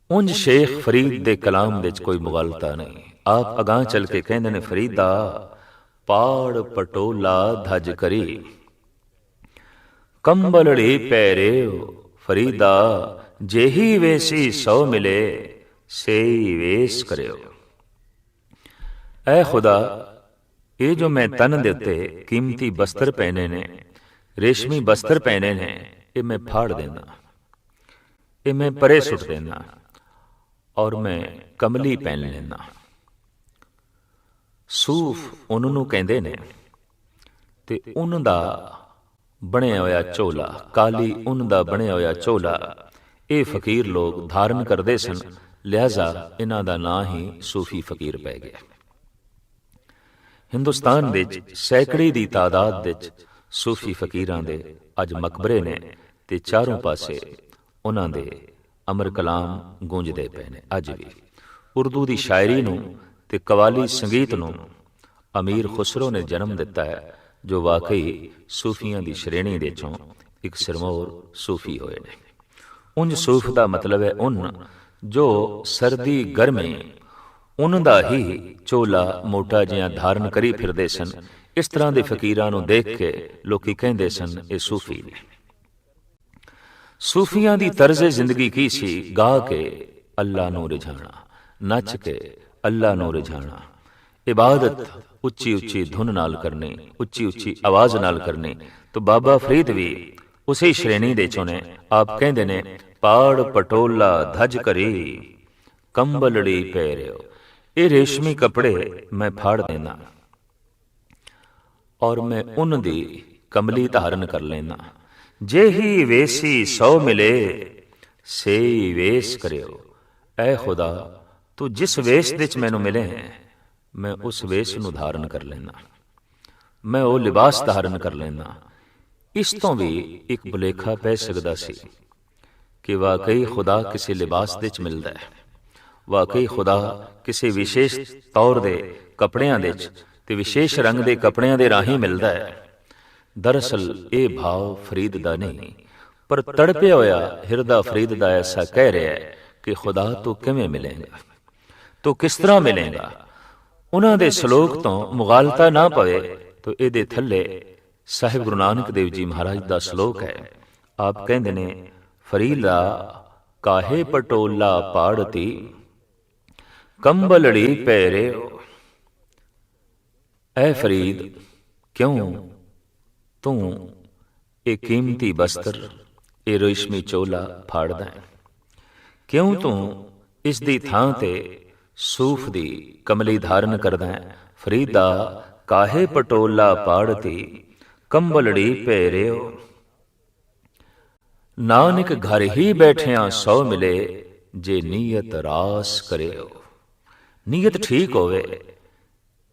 ਉਂਝ ਸ਼ੇਖ ਫਰੀਦ ਦੇ ਕਲਾਮ ਵਿੱਚ ਕੋਈ ਮੁਗਾਲਤਾ ਨਹੀਂ। ਆਪ ਅਗਾਂਹ ਚੱਲ ਕੇ ਕਹਿੰਦੇ ਨੇ, ਫਰੀਦਾ ਪਾੜ ਪਟੋਲਾ ਧਜ ਕਰੀ, ਕੰਬਲੜੀ ਪੈਰਿਓ। ਫਰੀਦਾ ਜਿਹੀ ਵੇਸੀ ਸੋ ਮਿਲੇ, ਸੇਈ ਵੇਸ ਕਰਿਓ। ਐ ਖੁਦਾ, ਇਹ ਜੋ ਮੈਂ ਤਨ ਦੇ ਉੱਤੇ ਕੀਮਤੀ ਬਸਤਰ ਪਹਿਨੇ ਨੇ, ਰੇਸ਼ਮੀ ਬਸਤਰ ਪਹਿਨੇ ਨੇ, ਇਹ ਮੈਂ ਫਾੜ ਦੇਣਾ, ਇਹ ਮੈਂ ਪਰੇ ਸੁੱਟ ਦੇਣਾ, ਔਰ ਮੈਂ ਕਮਲੀ ਪਹਿਨ ਲੈਣਾ। ਸੂਫ ਉਹਨਾਂ ਨੂੰ ਕਹਿੰਦੇ ਨੇ, ਤੇ ਉੱਨ ਦਾ ਬਣਿਆ ਹੋਇਆ ਝੋਲਾ, ਕਾਲੀ ਉੱਨ ਦਾ ਬਣਿਆ ਹੋਇਆ ਝੋਲਾ, ਇਹ ਫਕੀਰ ਲੋਕ ਧਾਰਨ ਕਰਦੇ ਸਨ। ਲਿਹਾਜ਼ਾ ਇਹਨਾਂ ਦਾ ਨਾਂ ਹੀ ਸੂਫੀ ਫਕੀਰ ਪੈ ਗਿਆ। ਹਿੰਦੁਸਤਾਨ ਵਿੱਚ ਸੈਂਕੜੇ ਦੀ ਤਾਦਾਦ ਵਿੱਚ ਸੂਫੀ ਫਕੀਰਾਂ ਦੇ ਅੱਜ ਮਕਬਰੇ ਨੇ, ਤੇ ਚਾਰੋਂ ਪਾਸੇ ਉਹਨਾਂ ਦੇ ਅਮਰ ਕਲਾਮ ਗੂੰਜਦੇ ਪਏ ਨੇ। ਅੱਜ ਵੀ ਉਰਦੂ ਦੀ ਸ਼ਾਇਰੀ ਨੂੰ ਤੇ ਕਵਾਲੀ ਸੰਗੀਤ ਨੂੰ ਅਮੀਰ ਖੁਸਰੋ ਨੇ ਜਨਮ ਦਿੱਤਾ ਹੈ, ਜੋ ਵਾਕਈ ਸੂਫੀਆਂ ਦੀ ਸ਼੍ਰੇਣੀ ਦੇ ਚੋਂ ਇੱਕ ਸਿਰਮੌਰ ਸੂਫੀ ਹੋਏ ਨੇ। ਉਂਝ ਸੂਫ ਦਾ ਮਤਲਬ ਹੈ ਉੱਨ, ਜੋ ਸਰਦੀ ਗਰਮੀ ਉਹਨਾਂ ਦਾ ਹੀ ਚੋਲਾ ਮੋਟਾ ਜਿਹਾ ਧਾਰਨ ਕਰੀ ਫਿਰਦੇ ਸਨ। ਇਸ ਤਰ੍ਹਾਂ ਦੇ ਫਕੀਰਾਂ ਨੂੰ ਦੇਖ ਕੇ ਲੋਕੀ ਕਹਿੰਦੇ ਸਨ ਇਹ ਸੂਫੀ ਨੇ। ਸੂਫੀਆਂ ਦੀ ਤਰਜ਼ ਜ਼ਿੰਦਗੀ ਕੀ ਸੀ? ਗਾ ਕੇ ਅੱਲਾ ਨੂੰ ਰਿਝਾਣਾ, ਨੱਚ ਕੇ ਅੱਲਾ ਨੂੰ ਰਿਝਾਣਾ, ਇਬਾਦਤ ਉੱਚੀ ਉੱਚੀ ਧੁਨ ਨਾਲ ਕਰਨੀ, ਉੱਚੀ ਉੱਚੀ ਆਵਾਜ਼ ਨਾਲ ਕਰਨੀ। ਤਾਂ ਬਾਬਾ ਫਰੀਦ ਵੀ ਉਸੇ ਸ਼੍ਰੇਣੀ ਦੇ ਚੋਂ ਨੇ। ਆਪ ਕਹਿੰਦੇ ਨੇ, ਪਾੜ ਪਟੋਲਾ ਧਜ ਕਰੀ ਕੰਬਲੜੀ ਪਹਿਰਿਓ। ਇਹ ਰੇਸ਼ਮੀ ਕੱਪੜੇ ਮੈਂ ਫਾੜ ਦੇਣਾ ਔਰ ਮੈਂ ਉੱਨ ਦੀ ਕਮਲੀ ਧਾਰਨ ਕਰ ਲੈਣਾ। ਜੇ ਹੀ ਵੇਸੀ ਸੌ ਮਿਲੇ ਸੇਈ ਵੇਸ ਕਰਿਓ। ਐ ਖੁਦਾ, ਤੂੰ ਜਿਸ ਵੇਸ ਵਿੱਚ ਮੈਨੂੰ ਮਿਲੇ ਹੈ, ਮੈਂ ਉਸ ਵੇਸ ਨੂੰ ਧਾਰਨ ਕਰ ਲੈਣਾ, ਮੈਂ ਉਹ ਲਿਬਾਸ ਧਾਰਨ ਕਰ ਲੈਣਾ। ਇਸ ਤੋਂ ਵੀ ਇੱਕ ਭੁਲੇਖਾ ਪੈ ਸਕਦਾ ਸੀ ਕਿ ਵਾਕਈ ਖੁਦਾ ਕਿਸੇ ਲਿਬਾਸ ਦੇ ਵਿੱਚ ਮਿਲਦਾ ਹੈ, ਵਾਕਈ ਖੁਦਾ ਕਿਸੇ ਵਿਸ਼ੇਸ਼ ਤੌਰ ਦੇ ਕੱਪੜਿਆਂ ਦੇ ਵਿੱਚ ਤੇ ਵਿਸ਼ੇਸ਼ ਰੰਗ ਦੇ ਕੱਪੜਿਆਂ ਦੇ ਰਾਹੀਂ ਮਿਲਦਾ ਹੈ। ਦਰਅਸਲ ਇਹ ਭਾਵ ਫਰੀਦ ਦਾ ਨਹੀਂ, ਪਰ ਤੜਪਿਆ ਹੋਇਆ ਹਿਰਦਾ ਫਰੀਦ ਦਾ ਐਸਾ ਕਹਿ ਰਿਹਾ ਹੈ ਕਿ ਖੁਦਾ ਤੂੰ ਕਿਵੇਂ ਮਿਲੇਗਾ, ਤੂੰ ਕਿਸ ਤਰ੍ਹਾਂ ਮਿਲੇਗਾ। ਉਹਨਾਂ ਦੇ ਸ਼ਲੋਕ ਤੋਂ ਮੁਗਾਲਤਾ ਨਾ ਪਵੇ ਤਾਂ ਇਹਦੇ ਥੱਲੇ ਸਾਹਿਬ ਗੁਰੂ ਨਾਨਕ ਦੇਵ ਜੀ ਮਹਾਰਾਜ ਦਾ ਸ਼ਲੋਕ ਹੈ। ਆਪ ਕਹਿੰਦੇ ਨੇ, ਫਰੀਦਾ ਕਾਹੇ ਪਟੋਲਾ ਪਾੜਤੀ ਕੰਬਲੜੀ ਪਹਿਰਿਓ। ਐ ਫਰੀਦ, ਕਿਉਂ ਤੂੰ ਇਹ ਕੀਮਤੀ ਬਸਤਰ, ਇਹ ਰੇਸ਼ਮੀ ਚੋਲਾ ਫਾੜਦਾ ਹੈ? ਕਿਉਂ ਤੂੰ ਇਸ ਦੀ ਥਾਂ ਤੇ ਸੂਫ ਦੀ ਕਮਲੀ ਧਾਰਨ ਕਰਦਾ ਹੈ? ਫਰੀਦਾ ਕਾਹੇ ਪਟੋਲਾ ਪਾੜਤੀ ਕੰਬਲੜੀ ਪਹਿਰਿਓ। ਨਾਨਕ ਘਰ ਹੀ ਬੈਠਿਆਂ ਸੌ ਮਿਲੇ ਜੇ ਨੀਅਤ ਰਾਸ ਕਰਿਓ। ਨੀਅਤ ਠੀਕ ਹੋਵੇ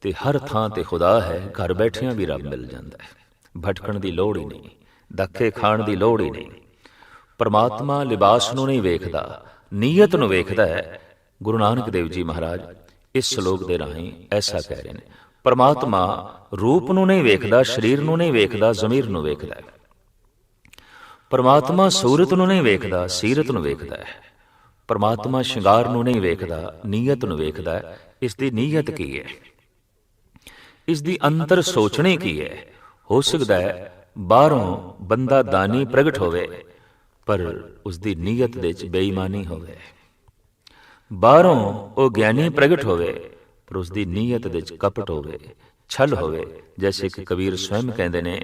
ਤੇ ਹਰ ਥਾਂ ਤੇ ਖੁਦਾ ਹੈ। ਘਰ ਬੈਠਿਆਂ ਵੀ ਰੱਬ ਮਿਲ ਜਾਂਦਾ ਹੈ, ਭਟਕਣ ਦੀ ਲੋੜ ਹੀ ਨਹੀਂ, ਧੱਕੇ ਖਾਣ ਦੀ ਲੋੜ ਹੀ ਨਹੀਂ। ਪਰਮਾਤਮਾ ਲਿਬਾਸ ਨੂੰ ਨਹੀਂ ਵੇਖਦਾ, ਨੀਅਤ ਨੂੰ ਵੇਖਦਾ ਹੈ। ਗੁਰੂ ਨਾਨਕ ਦੇਵ ਜੀ ਮਹਾਰਾਜ ਇਸ ਸ਼ਲੋਕ ਦੇ ਰਾਹੀਂ ਐਸਾ ਕਹਿ ਰਹੇ ਨੇ। ਪਰਮਾਤਮਾ ਰੂਪ ਨੂੰ ਨਹੀਂ ਵੇਖਦਾ, ਸਰੀਰ ਨੂੰ ਨਹੀਂ ਵੇਖਦਾ, ਜ਼ਮੀਰ ਨੂੰ ਵੇਖਦਾ ਹੈ। ਪਰਮਾਤਮਾ ਸੂਰਤ ਨੂੰ ਨਹੀਂ ਵੇਖਦਾ, ਸੀਰਤ ਨੂੰ ਵੇਖਦਾ ਹੈ। ਪਰਮਾਤਮਾ ਸ਼ਿੰਗਾਰ ਨੂੰ ਨਹੀਂ ਵੇਖਦਾ, ਨੀਅਤ ਨੂੰ ਵੇਖਦਾ ਹੈ। ਇਸ ਦੀ ਨੀਅਤ ਕੀ ਹੈ, ਇਸ ਦੀ ਅੰਤਰ ਸੋਚਣੀ ਕੀ ਹੈ। ਹੋ ਸਕਦਾ ਹੈ ਬਾਹਰੋਂ ਬੰਦਾ ਦਾਨੀ ਪ੍ਰਗਟ ਹੋਵੇ ਪਰ ਉਸ ਦੀ ਨੀਅਤ ਦੇ ਵਿੱਚ ਬੇਈਮਾਨੀ ਹੋਵੇ, ਬਾਹਰੋਂ ਉਹ ਗਿਆਨੀ ਪ੍ਰਗਟ ਹੋਵੇ ਪਰ ਉਸ ਦੀ ਨੀਅਤ ਦੇ ਵਿੱਚ ਕਪਟ ਹੋਵੇ, ਛਲ ਹੋਵੇ। ਜੈਸੇ ਕਿ ਕਬੀਰ ਸਵੈਮ ਕਹਿੰਦੇ ਨੇ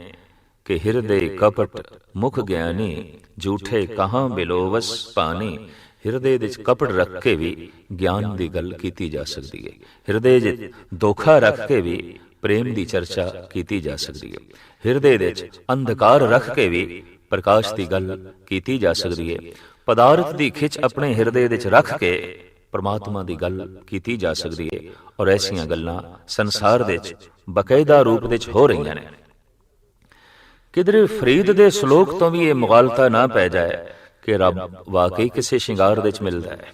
ਕਿ ਹਿਰਦੇ ਕਪਟ ਮੁਖ ਗਿਆਨੀ ਝੂਠੇ ਕਹਾਂ ਬਿਲੋਵਸ ਪਾਣੀ। ਹਿਰਦੇ ਦੇ ਵਿੱਚ ਕਪਟ ਰੱਖ ਕੇ ਵੀ ਗਿਆਨ ਦੀ ਗੱਲ ਕੀਤੀ ਜਾ ਸਕਦੀ ਹੈ, ਹਿਰਦੇ 'ਚ ਧੋਖਾ ਰੱਖ ਕੇ ਵੀ ਪ੍ਰੇਮ ਦੀ ਚਰਚਾ ਕੀਤੀ ਜਾ ਸਕਦੀ ਹੈ, ਹਿਰਦੇ ਦੇ ਵਿੱਚ ਅੰਧਕਾਰ ਰੱਖ ਕੇ ਵੀ ਪ੍ਰਕਾਸ਼ ਦੀ ਗੱਲ ਕੀਤੀ ਜਾ ਸਕਦੀ ਹੈ। ਪਦਾਰਥ ਦੀ ਖਿੱਚ ਆਪਣੇ ਹਿਰਦੇ ਦੇ ਵਿੱਚ ਰੱਖ ਕੇ ਪਰਮਾਤਮਾ ਦੀ ਗੱਲ ਕੀਤੀ ਜਾ ਸਕਦੀ ਹੈ। ਔਰ ਐਸੀਆਂ ਗੱਲਾਂ ਸੰਸਾਰ ਦੇ ਵਿੱਚ ਬਕਾਇਦਾ ਰੂਪ ਵਿੱਚ ਹੋ ਰਹੀਆਂ ਨੇ। ਕਿਧਰੇ ਫਰੀਦ ਦੇ ਸ਼ਲੋਕ ਤੋਂ ਵੀ ਇਹ ਮੁਗਾਲਤਾ ਨਾ ਪੈ ਜਾਏ ਕਿ ਰੱਬ ਵਾਕਈ ਕਿਸੇ ਸ਼ਿੰਗਾਰ ਦੇ ਵਿੱਚ ਮਿਲਦਾ ਹੈ,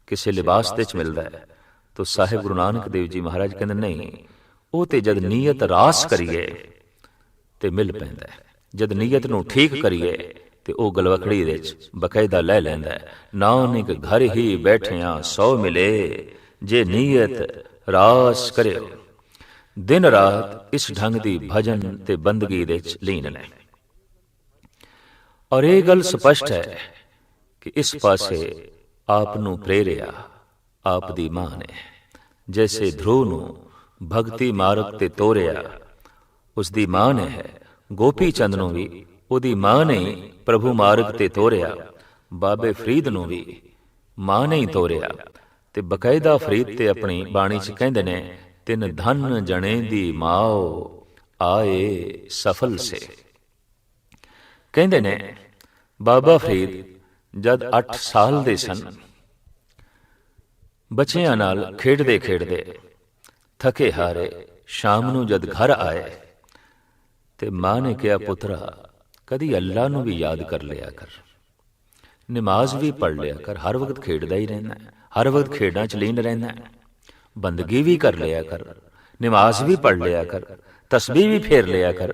ਕਿਸੇ ਲਿਬਾਸ ਦੇ ਵਿੱਚ ਮਿਲਦਾ ਹੈ। ਤਾਂ ਸਾਹਿਬ ਗੁਰੂ ਨਾਨਕ ਦੇਵ ਜੀ ਮਹਾਰਾਜ ਕਹਿੰਦੇ ਨਹੀਂ, ਉਹ ਤੇ ਜਦ ਨੀਅਤ ਰਾਸ ਕਰੀਏ ਤੇ ਮਿਲ ਪੈਂਦਾ ਹੈ। ਜਦ ਨੀਅਤ ਨੂੰ ਠੀਕ ਕਰੀਏ ਤੇ ਉਹ ਗਲਵਕੜੀ ਦੇ ਵਿੱਚ ਬਕਾਇਦਾ ਲੈ ਲੈਂਦਾ ਹੈ। ਨਾਨਕ ਘਰ ਹੀ ਬੈਠਿਆਂ ਸੌ ਮਿਲੇ ਜੇ ਨੀਅਤ ਰਾਸ ਕਰਿਓ। ਦਿਨ ਰਾਤ ਇਸ ਢੰਗ ਦੀ ਭਜਨ ਤੇ ਬੰਦਗੀ ਦੇ ਵਿੱਚ ਲੀਨ ਨੇ। ਔਰ ਇਹ ਗੱਲ ਸਪਸ਼ਟ ਹੈ ਕਿ ਇਸ ਪਾਸੇ ਆਪ ਨੂੰ ਪ੍ਰੇਰਿਆ ਆਪ ਦੀ ਮਾਂ ਨੇ। ਜੈਸੇ ਧਰੂ ਨੂੰ ਭਗਤੀ ਮਾਰਗ ਤੇ ਤੋਰਿਆ ਉਸ ਦੀ ਮਾਂ ਨੇ ਹੈ, ਗੋਪੀ ਚੰਦ ਨੂੰ ਵੀ ਉਹਦੀ ਮਾਂ ਨੇ ਪ੍ਰਭੂ ਮਾਰਗ ਤੇ ਤੋਰਿਆ, ਬਾਬੇ ਫਰੀਦ ਨੂੰ ਵੀ ਮਾਂ ਨੇ ਹੀ ਤੋਰਿਆ। ਤੇ ਬਕਾਇਦਾ ਫਰੀਦ ਤੇ ਆਪਣੀ ਬਾਣੀ 'ਚ ਕਹਿੰਦੇ ਨੇ, ਤਿੰਨ ਧਨ ਜਣੇ ਦੀ ਮਾਓ ਆਏ ਸਫਲ ਸੇ। ਕਹਿੰਦੇ ਨੇ ਬਾਬਾ ਫਰੀਦ ਜਦ 8 ਸਾਲ ਦੇ ਸਨ, ਬੱਚਿਆਂ ਨਾਲ ਖੇਡਦੇ ਖੇਡਦੇ ਥਕੇ ਹਾਰੇ ਸ਼ਾਮ ਨੂੰ ਜਦ ਘਰ ਆਏ ਤੇ ਮਾਂ ਨੇ ਕਿਹਾ, ਪੁੱਤਰਾ ਕਦੀ ਅੱਲਾ ਨੂੰ ਵੀ ਯਾਦ ਕਰ ਲਿਆ ਕਰ, ਨਮਾਜ਼ ਵੀ ਪੜ੍ਹ ਲਿਆ ਕਰ। ਹਰ ਵਕਤ ਖੇਡਦਾ ਹੀ ਰਹਿਣਾ, ਹਰ ਵਕਤ ਖੇਡਾਂ 'ਚ ਲੀਨ ਰਹਿਣਾ, ਬੰਦਗੀ ਵੀ ਕਰ ਲਿਆ ਕਰ, ਨਮਾਜ਼ ਵੀ ਪੜ੍ਹ ਲਿਆ ਕਰ, ਤਸਬੀਹ ਵੀ ਫੇਰ ਲਿਆ ਕਰ,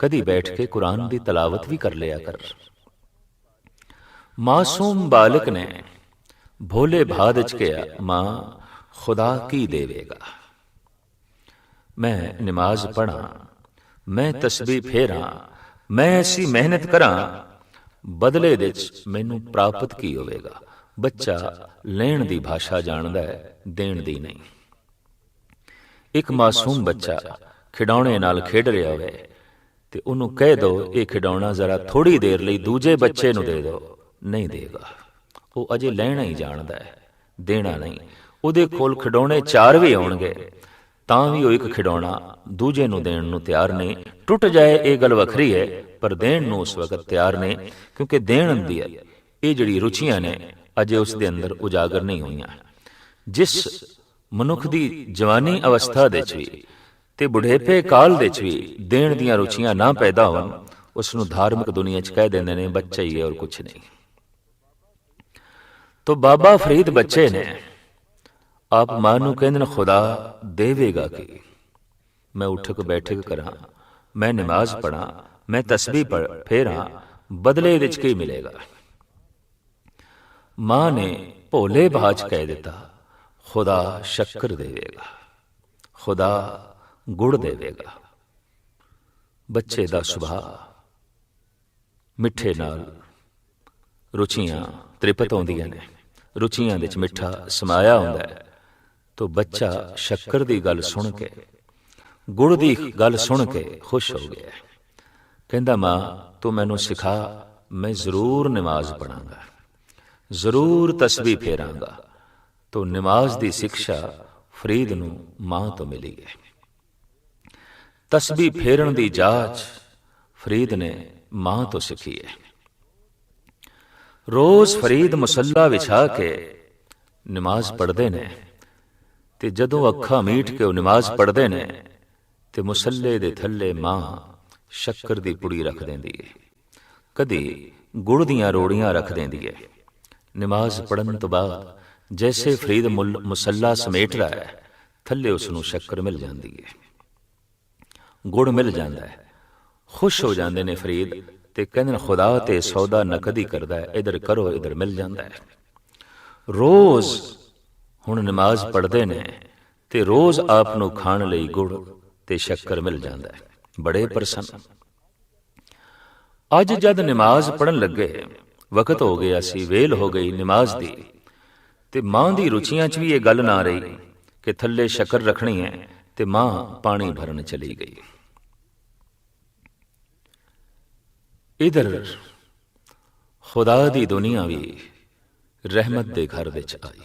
ਕਦੀ ਬੈਠ ਕੇ ਕੁਰਾਨ ਦੀ ਤਲਾਵਤ ਵੀ ਕਰ ਲਿਆ ਕਰ। ਮਾਸੂਮ ਬਾਲਕ ਨੇ ਭੋਲੇ ਭਾਦ ਚ ਕਿਹਾ, ਮਾਂ ਖੁਦਾ ਕੀ ਦੇਵੇਗਾ। ਮੈਂ ਨਮਾਜ਼ ਪੜ੍ਹਾਂ, ਮੈਂ ਤਸਬੀਹ ਫੇਰਾਂ, ਮੈਂ ਐਸੀ ਮਿਹਨਤ ਕਰਾਂ, ਬਦਲੇ ਦੇ ਚ ਮੈਨੂੰ ਪ੍ਰਾਪਤ ਕੀ ਹੋਵੇਗਾ। ਬੱਚਾ ਲੈਣ ਦੀ ਭਾਸ਼ਾ ਜਾਣਦਾ ਹੈ, ਦੇਣ ਦੀ ਨਹੀਂ। ਇੱਕ ਮਾਸੂਮ ਬੱਚਾ ਖਿਡੌਣੇ ਨਾਲ ਖੇਡ ਰਿਹਾ ਹੋਵੇ ਤੇ ਉਹਨੂੰ ਕਹਿ ਦੋ ਇਹ ਖਿਡੌਣਾ ਜ਼ਰਾ ਥੋੜੀ ਦੇਰ ਲਈ ਦੂਜੇ ਬੱਚੇ ਨੂੰ ਦੇ ਦਿਓ, ਨਹੀਂ ਦੇਗਾ। ਉਹ ਅਜੇ ਲੈਣਾ ਹੀ ਜਾਣਦਾ ਹੈ, ਦੇਣਾ ਨਹੀਂ। ਉਹਦੇ ਕੋਲ ਖਿਡੌਣੇ 4 ਵੀ ਆਉਣਗੇ ਤਾਂ ਵੀ ਉਹ ਇੱਕ ਖਿਡੌਣਾ ਦੂਜੇ ਨੂੰ ਦੇਣ ਨੂੰ ਤਿਆਰ ਨਹੀਂ। ਟੁੱਟ ਜਾਏ ਇਹ ਗੱਲ ਵੱਖਰੀ ਹੈ, ਪਰ ਦੇਣ ਨੂੰ ਉਸ ਵਕਤ ਤਿਆਰ ਨਹੀਂ, ਕਿਉਂਕਿ ਦੇਣ ਦੀ ਇਹ ਜਿਹੜੀ ਰੁਚੀਆਂ ਨੇ ਅਜੇ ਉਸ ਦੇ ਅੰਦਰ ਉਜਾਗਰ ਨਹੀਂ ਹੋਈਆਂ। ਜਿਸ ਮਨੁੱਖ ਦੀ ਜਵਾਨੀ ਅਵਸਥਾ ਦੇ 'ਚ ਵੀ ਤੇ ਬੁਢੇਪੇ ਕਾਲ ਦੇ 'ਚ ਵੀ ਦੇਣ ਦੀਆਂ ਰੁਚੀਆਂ ਨਾ ਪੈਦਾ ਹੋਣ, ਉਸ ਨੂੰ ਧਾਰਮਿਕ ਦੁਨੀਆ 'ਚ ਕਹਿ ਦਿੰਦੇ ਨੇ ਬੱਚਾ ਹੀ ਹੈ ਔਰ ਕੁਛ ਨਹੀਂ। ਤੋ ਬਾਬਾ ਫਰੀਦ ਬੱਚੇ ਨੇ, ਆਪ ਮਾਂ ਨੂੰ ਕਹਿੰਦੇ ਨੇ ਖੁਦਾ ਦੇਵੇਗਾ ਕੀ। ਮੈਂ ਉਠਕ ਬੈਠਕ ਕਰਾਂ, ਮੈਂ ਨਮਾਜ਼ ਪੜ੍ਹਾਂ, ਮੈਂ ਤਸਬੀਹ ਫੇਰਾਂ, ਬਦਲੇ ਵਿੱਚ ਕੀ ਮਿਲੇਗਾ। ਮਾਂ ਨੇ ਭੋਲੇ ਭਾਜ ਕਹਿ ਦਿੱਤਾ, ਖੁਦਾ ਸ਼ੱਕਰ ਦੇਵੇਗਾ, ਖੁਦਾ ਗੁੜ ਦੇਵੇਗਾ। ਬੱਚੇ ਦਾ ਸੁਭਾਅ ਮਿੱਠੇ ਨਾਲ ਰੁਚੀਆਂ ਤ੍ਰਿਪਤ ਆਉਂਦੀਆਂ ਨੇ, ਰੁਚੀਆਂ ਵਿੱਚ ਮਿੱਠਾ ਸਮਾਇਆ ਹੁੰਦਾ ਹੈ। ਤੋ ਬੱਚਾ ਸ਼ੱਕਰ ਦੀ ਗੱਲ ਸੁਣ ਕੇ, ਗੁੜ ਦੀ ਗੱਲ ਸੁਣ ਕੇ ਖੁਸ਼ ਹੋ ਗਿਆ। ਕਹਿੰਦਾ ਮਾਂ ਤੂੰ ਮੈਨੂੰ ਸਿਖਾ, ਮੈਂ ਜ਼ਰੂਰ ਨਮਾਜ਼ ਪੜਾਂਗਾ, ਜ਼ਰੂਰ ਤਸਬੀਹ ਫੇਰਾਂਗਾ। ਤੋ ਨਮਾਜ਼ ਦੀ ਸਿੱਖਿਆ ਫਰੀਦ ਨੂੰ ਮਾਂ ਤੋਂ ਮਿਲੀ ਹੈ। ਤਸਬੀਹ ਫੇਰਨ ਦੀ ਜਾਚ ਫਰੀਦ ਨੇ ਮਾਂ ਤੋਂ ਸਿੱਖੀ ਹੈ। ਰੋਜ਼ ਫਰੀਦ ਮੁਸੱਲਾ ਵਿਛਾ ਕੇ ਨਮਾਜ਼ ਪੜ੍ਹਦੇ ਨੇ ਤੇ ਜਦੋਂ ਅੱਖਾਂ ਮੀਟ ਕੇ ਉਹ ਨਮਾਜ਼ ਪੜ੍ਹਦੇ ਨੇ ਤੇ ਮੁਸੱਲੇ ਦੇ ਥੱਲੇ ਮਾਂ ਸ਼ੱਕਰ ਦੀ ਪੁੜੀ ਰੱਖ ਦਿੰਦੀ ਹੈ, ਕਦੀ ਗੁੜ ਦੀਆਂ ਰੋੜੀਆਂ ਰੱਖ ਦਿੰਦੀ ਹੈ। ਨਮਾਜ਼ ਪੜ੍ਹਨ ਤੋਂ ਬਾਅਦ ਜੈਸੇ ਫਰੀਦ ਮੁਸੱਲਾ ਸਮੇਟ ਰਿਹਾ ਹੈ, ਥੱਲੇ ਉਸ ਨੂੰ ਸ਼ੱਕਰ ਮਿਲ ਜਾਂਦੀ ਹੈ, ਗੁੜ ਮਿਲ ਜਾਂਦਾ ਹੈ। ਖੁਸ਼ ਹੋ ਜਾਂਦੇ ਨੇ ਫਰੀਦ ਤੇ ਕਹਿੰਦੇ ਨੇ ਖੁਦਾ ਤੇ ਸੌਦਾ ਨਕਦ ਹੀ ਕਰਦਾ ਹੈ, ਇਧਰ ਕਰੋ ਇਧਰ ਮਿਲ ਜਾਂਦਾ ਹੈ। ਰੋਜ਼ ਹੁਣ ਨਮਾਜ਼ ਪੜ੍ਹਦੇ ਨੇ ਤੇ ਰੋਜ਼ ਆਪ ਨੂੰ ਖਾਣ ਲਈ ਗੁੜ ਤੇ ਸ਼ੱਕਰ ਮਿਲ ਜਾਂਦਾ ਹੈ, ਬੜੇ ਪ੍ਰਸੰਨ। ਅੱਜ ਜਦ ਨਮਾਜ਼ ਪੜ੍ਹਨ ਲੱਗੇ, ਵਕਤ ਹੋ ਗਿਆ ਸੀ, ਵੇਲ ਹੋ ਗਈ ਨਮਾਜ਼ ਦੀ, ਤੇ ਮਾਂ ਦੀ ਰੁਚੀਆਂ 'ਚ ਵੀ ਇਹ ਗੱਲ ਨਾ ਰਹੀ ਕਿ ਥੱਲੇ ਸ਼ੱਕਰ ਰੱਖਣੀ ਹੈ, ਤੇ ਮਾਂ ਪਾਣੀ ਭਰਨ ਚਲੀ ਗਈ। ਇਧਰ ਖੁਦਾ ਦੀ ਦੁਨੀਆ ਵੀ ਰਹਿਮਤ ਦੇ ਘਰ ਵਿੱਚ ਆਈ,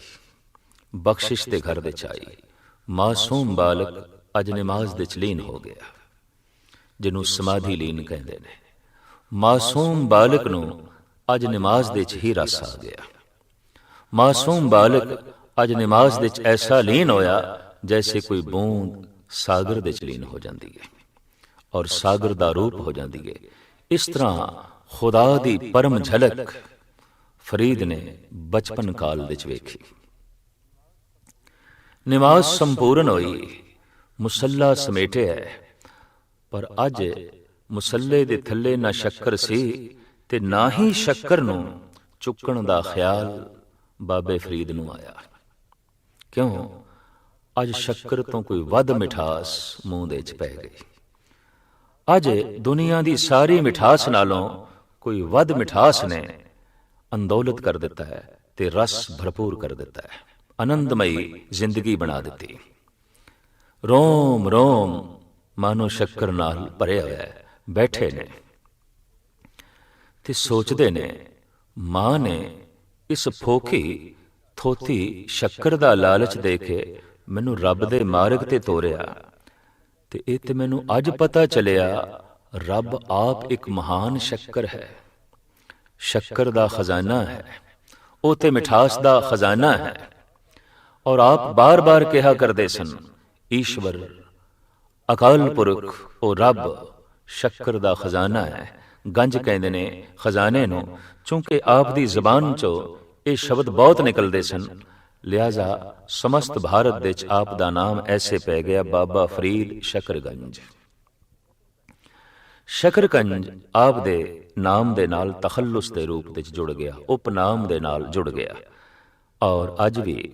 ਬਖਸ਼ਿਸ਼ ਦੇ ਘਰ ਵਿੱਚ ਆਈ। ਮਾਸੂਮ ਬਾਲਕ ਅੱਜ ਨਮਾਜ਼ ਦੇ 'ਚ ਲੀਨ ਹੋ ਗਿਆ, ਜਿਹਨੂੰ ਸਮਾਧੀ ਲੀਨ ਕਹਿੰਦੇ ਨੇ। ਮਾਸੂਮ ਬਾਲਕ ਨੂੰ ਅੱਜ ਨਮਾਜ਼ ਦੇ 'ਚ ਹੀ ਰਸ ਆ ਗਿਆ। ਮਾਸੂਮ ਬਾਲਕ ਅੱਜ ਨਮਾਜ਼ ਦੇ 'ਚ ਐਸਾ ਲੀਨ ਹੋਇਆ ਜੈਸੇ ਕੋਈ ਬੂੰਦ ਸਾਗਰ ਦੇ 'ਚ ਲੀਨ ਹੋ ਜਾਂਦੀ ਹੈ ਔਰ ਸਾਗਰ ਦਾ ਰੂਪ ਹੋ ਜਾਂਦੀ ਹੈ। ਇਸ ਤਰ੍ਹਾਂ ਖੁਦਾ ਦੀ ਪਰਮ ਝਲਕ ਫਰੀਦ ਨੇ ਬਚਪਨ ਕਾਲ ਵਿੱਚ ਵੇਖੀ। ਨਮਾਜ਼ ਸੰਪੂਰਨ ਹੋਈ, ਮੁਸੱਲਾ ਸਮੇਟਿਆ, ਪਰ ਅੱਜ ਮੁਸੱਲੇ ਦੇ ਥੱਲੇ ਨਾ ਸ਼ੱਕਰ ਸੀ ਤੇ ਨਾ ਹੀ ਸ਼ੱਕਰ ਨੂੰ ਚੁੱਕਣ ਦਾ ਖਿਆਲ ਬਾਬੇ ਫਰੀਦ ਨੂੰ ਆਇਆ। ਕਿਉਂ? ਅੱਜ ਸ਼ੱਕਰ ਤੋਂ ਕੋਈ ਵੱਧ ਮਿਠਾਸ ਮੂੰਹ ਦੇ 'ਚ ਪੈ ਗਈ। ਅੱਜ ਦੁਨੀਆ ਦੀ ਸਾਰੀ ਮਿਠਾਸ ਨਾਲੋਂ ਕੋਈ ਵੱਧ ਮਿਠਾਸ ਨੇ ਅੰਦੋਲਤ ਕਰ ਦਿੱਤਾ ਹੈ ਤੇ ਰਸ ਭਰਪੂਰ ਕਰ ਦਿੱਤਾ ਹੈ, ਆਨੰਦਮਈ ਜ਼ਿੰਦਗੀ ਬਣਾ ਦਿੱਤੀ। ਰੋਮ ਰੋਮ ਮਾਨੋ ਸ਼ੱਕਰ ਨਾਲ ਭਰਿਆ ਹੋਇਆ ਹੈ। ਬੈਠੇ ਨੇ ਤੇ ਸੋਚਦੇ ਨੇ, ਮਾਂ ਨੇ ਇਸ ਫੋਕੀ ਥੋਤੀ ਸ਼ੱਕਰ ਦਾ ਲਾਲਚ ਦੇ ਕੇ ਮੈਨੂੰ ਰੱਬ ਦੇ ਮਾਰਗ ਤੇ ਤੋਰਿਆ, ਤੇ ਇਹ ਤੇ ਮੈਨੂੰ ਅੱਜ ਪਤਾ ਚੱਲਿਆ ਰੱਬ ਆਪ ਇੱਕ ਮਹਾਨ ਸ਼ੱਕਰ ਹੈ, ਸ਼ੱਕਰ ਦਾ ਖਜ਼ਾਨਾ ਹੈ, ਉਹ ਤੇ ਮਿਠਾਸ ਦਾ ਖਜ਼ਾਨਾ ਹੈ। ਔਰ ਆਪ ਬਾਰ-ਬਾਰ ਕਿਹਾ ਕਰਦੇ ਸਨ, ਈਸ਼ਵਰ ਅਕਾਲ ਪੁਰਖ ਉਹ ਰੱਬ ਸ਼ੱਕਰ ਦਾ ਖਜ਼ਾਨਾ ਹੈ। ਗੰਜ ਕਹਿੰਦੇ ਨੇ ਖਜ਼ਾਨੇ ਨੂੰ, ਚੂੰਕਿ ਆਪ ਦੀ ਜ਼ਬਾਨ ਚੋਂ ਇਹ ਸ਼ਬਦ ਬਹੁਤ ਨਿਕਲਦੇ ਸਨ, ਲਿਹਾਜ਼ਾ ਸਮਸਤ ਭਾਰਤ ਵਿੱਚ ਆਪ ਦਾ ਨਾਮ ਐਸੇ ਪੈ ਗਿਆ, ਬਾਬਾ ਫਰੀਦ ਸ਼ਕਰਗੰਜ। ਸ਼ਕਰਗੰਜ ਆਪ ਦੇ ਨਾਮ ਦੇ ਨਾਲ ਤਖੱਲੁਸ ਦੇ ਰੂਪ ਵਿੱਚ ਜੁੜ ਗਿਆ, ਉਪਨਾਮ ਦੇ ਨਾਲ ਜੁੜ ਗਿਆ। ਔਰ ਅੱਜ ਵੀ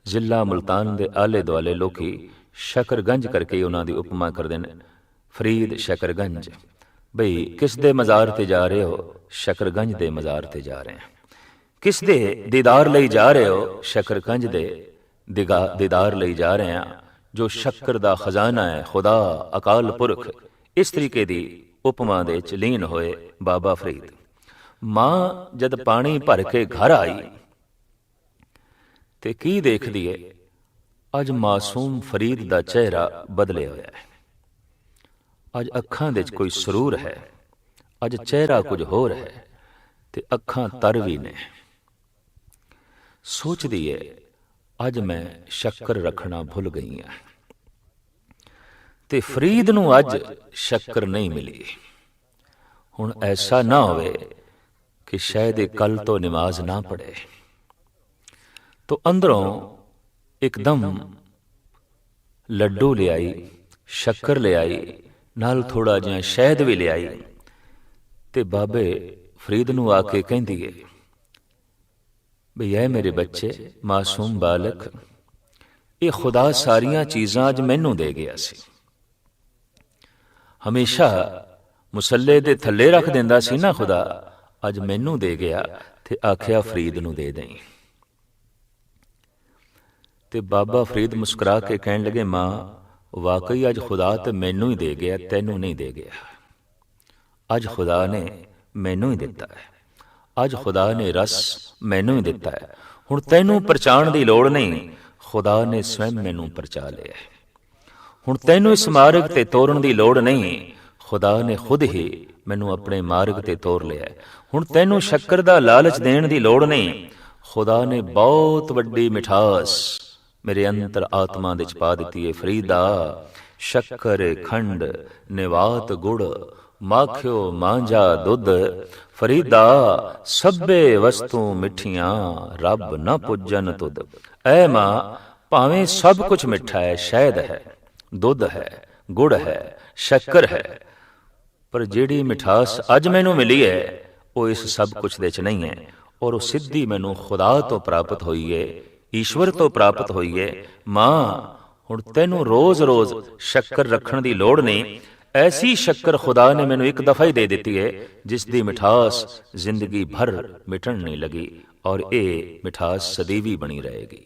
ਜ਼ਿਲ੍ਹਾ ਮੁਲਤਾਨ ਦੇ ਆਲੇ ਦੁਆਲੇ ਲੋਕੀ ਸ਼ਕਰਗੰਜ ਕਰਕੇ ਉਹਨਾਂ ਦੀ ਉਪਮਾ ਕਰਦੇ ਨੇ, ਫਰੀਦ ਸ਼ਕਰਗੰਜ। ਬਈ ਕਿਸ ਦੇ ਮਜ਼ਾਰ ਤੇ ਜਾ ਰਹੇ ਹੋ? ਸ਼ਕਰਗੰਜ ਦੇ ਮਜ਼ਾਰ ਤੇ ਜਾ ਰਹੇ ਹਾਂ। ਕਿਸ ਦੇ ਦੀਦਾਰ ਲਈ ਜਾ ਰਹੇ ਹੋ? ਸ਼ਕਰਗੰਜ ਦੇ ਦੀਦਾਰ ਲਈ ਜਾ ਰਹੇ ਹਾਂ, ਜੋ ਸ਼ੱਕਰ ਦਾ ਖਜ਼ਾਨਾ ਹੈ, ਖੁਦਾ ਅਕਾਲ ਪੁਰਖ। ਇਸ ਤਰੀਕੇ ਦੀ ਉਪਮਾ ਦੇ ਚ ਲੀਨ ਹੋਏ ਬਾਬਾ ਫਰੀਦ। ਮਾਂ ਜਦ ਪਾਣੀ ਭਰ ਕੇ ਘਰ ਆਈ ਤੇ ਕੀ ਦੇਖਦੀ ਏ? ਅੱਜ ਮਾਸੂਮ ਫਰੀਦ ਦਾ ਚਿਹਰਾ ਬਦਲਿਆ ਹੋਇਆ ਹੈ। ਅੱਜ ਅੱਖਾਂ ਦੇ ਚ ਕੋਈ ਸਰੂਰ ਹੈ, ਅੱਜ ਚਿਹਰਾ ਕੁਝ ਹੋਰ ਹੈ ਤੇ ਅੱਖਾਂ ਤਰ ਵੀ ਨੇ। ਸੋਚਦੀ ਏ ਅੱਜ ਮੈਂ ਸ਼ੱਕਰ ਰੱਖਣਾ ਭੁੱਲ ਗਈ ਹਾਂ ਤੇ ਫਰੀਦ ਨੂੰ ਅੱਜ ਸ਼ੱਕਰ ਨਹੀਂ ਮਿਲੀ। ਹੁਣ ਐਸਾ ਨਾ ਹੋਵੇ ਕਿ ਸ਼ਾਇਦ ਇਹ ਕੱਲ ਤੋਂ ਨਮਾਜ਼ ਨਾ ਪੜ੍ਹੇ। ਤੋ ਅੰਦਰੋਂ ਇੱਕਦਮ ਲੱਡੂ ਲਿਆਈ, ਸ਼ੱਕਰ ਲਿਆਈ, ਨਾਲ ਥੋੜਾ ਜਿਹਾ ਸ਼ਹਿਦ ਵੀ ਲਿਆਈ ਤੇ ਬਾਬੇ ਫਰੀਦ ਨੂੰ ਆ ਕੇ ਕਹਿੰਦੀ ਏ, ਬਈ ਐ ਮੇਰੇ ਬੱਚੇ, ਮਾਸੂਮ ਬਾਲਕ, ਇਹ ਖੁਦਾ ਸਾਰੀਆਂ ਚੀਜ਼ਾਂ ਅੱਜ ਮੈਨੂੰ ਦੇ ਗਿਆ ਸੀ। ਹਮੇਸ਼ਾ ਮੁਸੱਲੇ ਦੇ ਥੱਲੇ ਰੱਖ ਦਿੰਦਾ ਸੀ ਨਾ ਖੁਦਾ, ਅੱਜ ਮੈਨੂੰ ਦੇ ਗਿਆ ਤੇ ਆਖਿਆ ਫਰੀਦ ਨੂੰ ਦੇ ਦੇਈਂ। ਤੇ ਬਾਬਾ ਫਰੀਦ ਮੁਸਕਰਾ ਕੇ ਕਹਿਣ ਲੱਗੇ, ਮਾਂ ਵਾਕਈ ਅੱਜ ਖੁਦਾ ਤੇ ਮੈਨੂੰ ਹੀ ਦੇ ਗਿਆ, ਤੈਨੂੰ ਨਹੀਂ ਦੇ ਗਿਆ। ਅੱਜ ਖੁਦਾ ਨੇ ਮੈਨੂੰ ਹੀ ਦਿੱਤਾ ਹੈ, ਅੱਜ ਖੁਦਾ ਨੇ ਰਸ ਮੈਨੂੰ ਹੀ ਦਿੱਤਾ ਹੈ। ਹੁਣ ਤੈਨੂੰ ਪਰਚਾਉਣ ਦੀ ਲੋੜ ਨਹੀਂ, ਖੁਦਾ ਨੇ ਸਵੈਮ ਮੈਨੂੰ ਪਰਚਾ ਲਿਆ। ਹੁਣ ਤੈਨੂੰ ਇਸ ਮਾਰਗ ਤੇ ਤੋਰਨ ਦੀ ਲੋੜ ਨਹੀਂ, ਖੁਦਾ ਨੇ ਖੁਦ ਹੀ ਮੈਨੂੰ ਆਪਣੇ ਮਾਰਗ ਤੇ ਤੋਰ ਲਿਆ। ਹੁਣ ਤੈਨੂੰ ਸ਼ੱਕਰ ਦਾ ਲਾਲਚ ਦੇਣ ਦੀ ਲੋੜ ਨਹੀਂ, ਖੁਦਾ ਨੇ ਬਹੁਤ ਵੱਡੀ ਮਿਠਾਸ ਮੇਰੇ ਅੰਤਰ ਆਤਮਾ ਦੇ ਚ ਪਾ ਦਿੱਤੀ ਹੈ। ਫਰੀਦਾ ਸ਼ੱਕਰ ਖੰਡ ਨਿਵਾਤ ਗੁੜ ਮਾਖਿਓ ਮਾਂਝਾ ਦੁੱਧ, ਫਰੀਦਾ ਸਭੇ ਵਸਤੂ ਮਿੱਠੀਆਂ ਰੱਬ ਨਾ ਪੁੱਜਨ ਤੁਧ। ਐ ਮਾਂ, ਭਾਵੇਂ ਸਭ ਕੁਝ ਮਿੱਠਾ ਹੈ, ਸ਼ਹਿਦ ਹੈ, ਦੁੱਧ ਹੈ, ਗੁੜ ਹੈ, ਸ਼ੱਕਰ ਹੈ, ਪਰ ਜਿਹੜੀ ਮਿਠਾਸ ਅੱਜ ਮੈਨੂੰ ਮਿਲੀ ਹੈ ਉਹ ਇਸ ਸਭ ਕੁਝ ਦੇ ਚ ਨਹੀਂ ਹੈ। ਔਰ ਉਹ ਸਿੱਧੀ ਮੈਨੂੰ ਖੁਦਾ ਤੋਂ ਪ੍ਰਾਪਤ ਹੋਈ ਹੈ, ਈਸ਼ਵਰ ਤੋਂ ਪ੍ਰਾਪਤ ਹੋਈ ਹੈ। ਮਾਂ, ਹੁਣ ਤੈਨੂੰ ਰੋਜ਼-ਰੋਜ਼ ਸ਼ੱਕਰ ਰੱਖਣ ਦੀ ਲੋੜ ਨਹੀਂ। ਐਸੀ ਸ਼ੱਕਰ ਖੁਦਾ ਨੇ ਮੈਨੂੰ ਇੱਕ ਦਫਾ ਹੀ ਦੇ ਦਿੱਤੀ ਹੈ, ਜਿਸ ਦੀ ਮਿਠਾਸ ਜ਼ਿੰਦਗੀ ਭਰ ਮਿਟਣ ਨਹੀਂ ਲਗੀ, ਔਰ ਇਹ ਮਿਠਾਸ ਸਦੀਵੀ ਬਣੀ ਰਹੇਗੀ।